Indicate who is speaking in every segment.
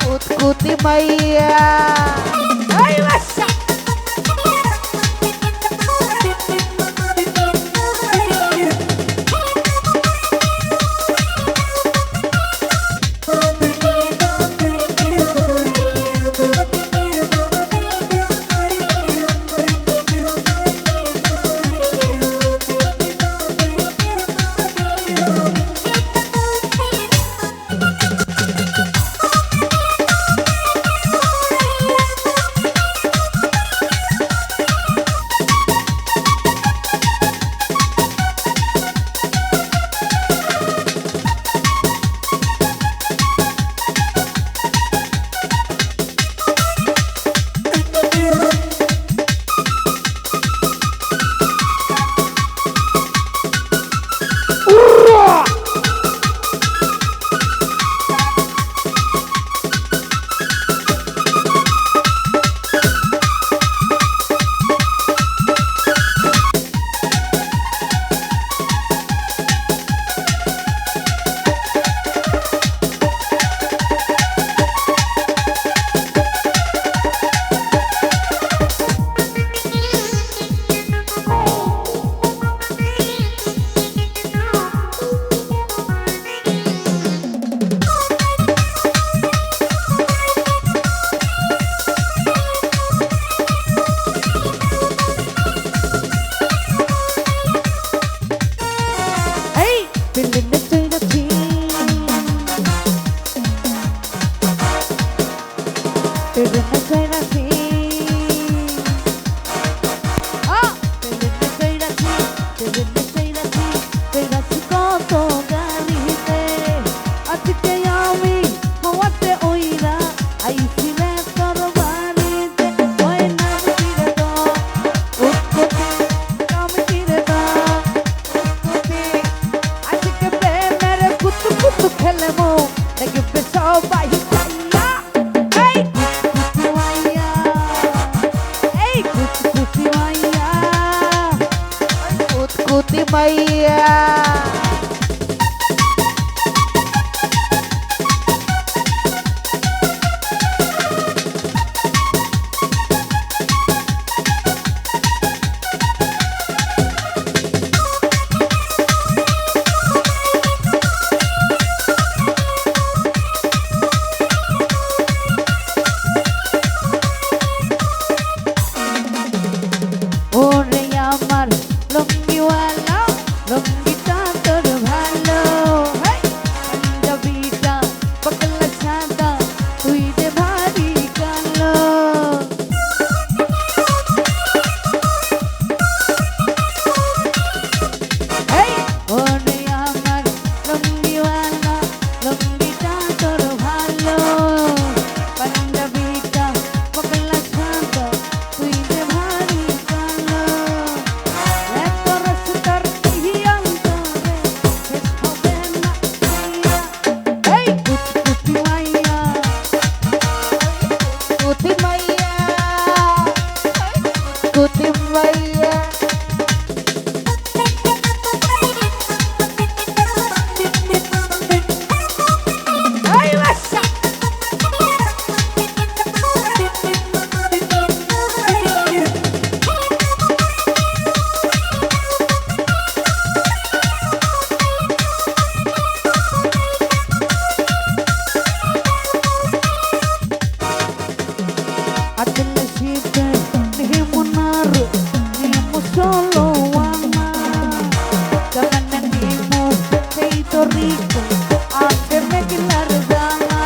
Speaker 1: কুতকুতি মাইয়া এই বাচ্চা Maya Ore amar longiwala লঙ্গিটা তোর ভালো পাঞ্জাবিটা পাগলা সাদা তুই যে ভারী কালো ওরে আমার লঙ্গিওয়ালা লঙ্গিটা তোর ভালো পাঞ্জাবিটা পাগলা সাদা তুই যে ভারী কালো Rico, hazme que la regala.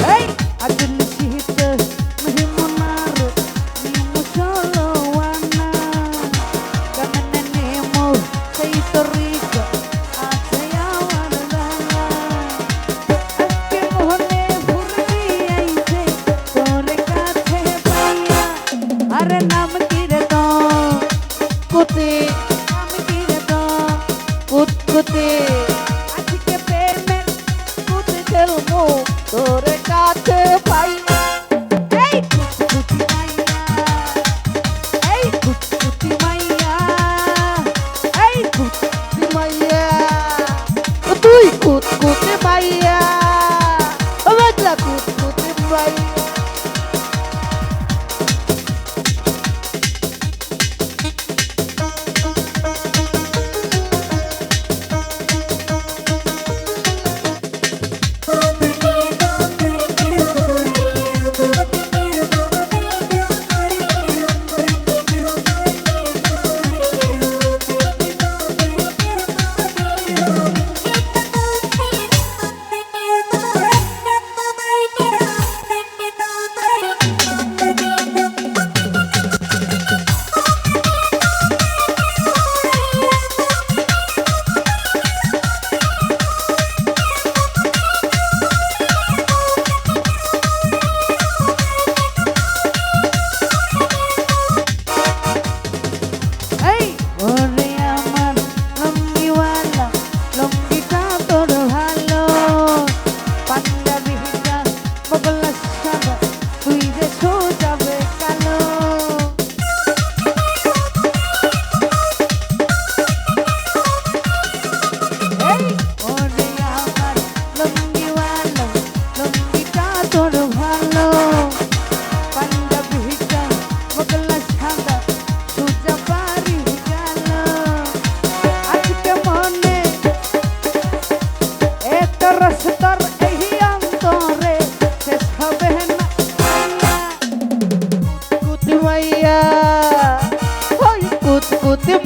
Speaker 1: Hey, aquel hijito, me monaron, ni solo wana. Caminemos, se hizo rico, hace ya guardala. Que mojone burría y se sobre cache vaya. Arenam কুতকুতি আজকে প্রেমের কুতি খেলবো তোর কাছে পাই এই কুতকুতি মাইয়া এই কুতকুতি মাইয়া এই কুতকুতি মাইয়া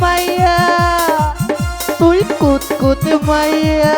Speaker 2: মাইয়া তুই কুতকুত মাইয়া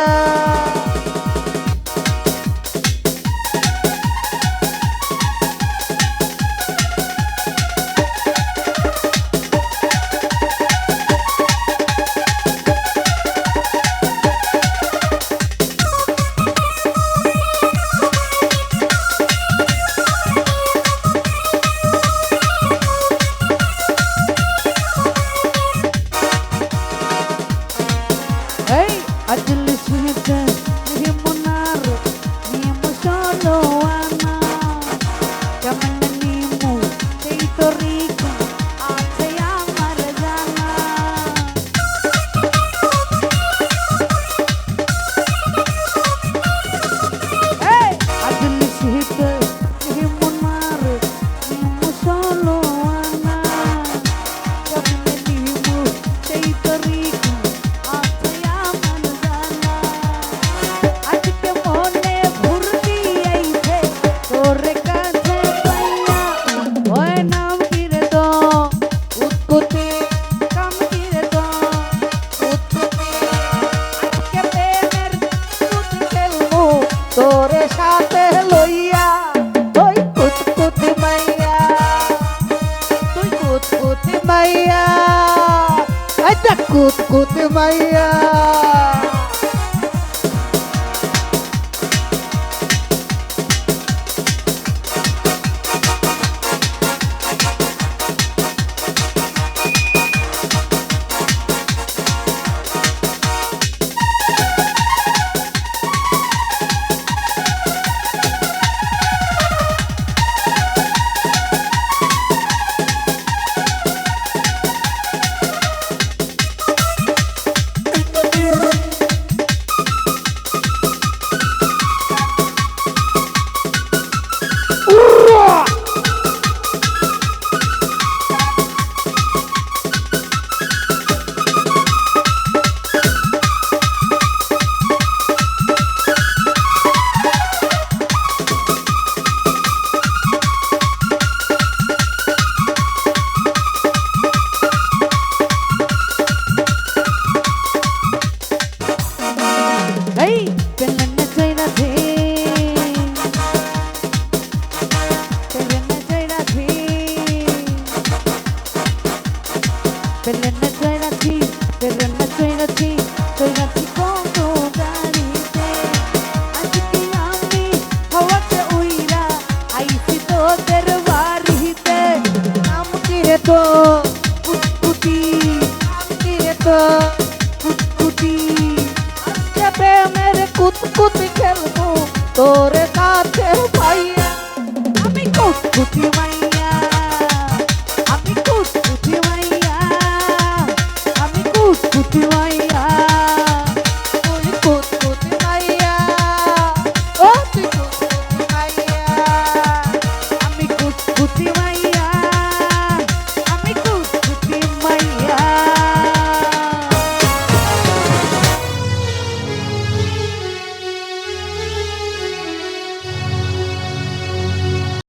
Speaker 2: তোরে সাথে লইয়া তুই কুতকুতি মাইয়া তুই কুতকুতি মাইয়া এটা কুতকুতি মাইয়া কুতকুতি খেলবো তোরে সাথে ভাইয়া আমি কুতকুতি মাইয়া আমি কুতকুতি মাইয়া আমি কুতকুতি মাইয়া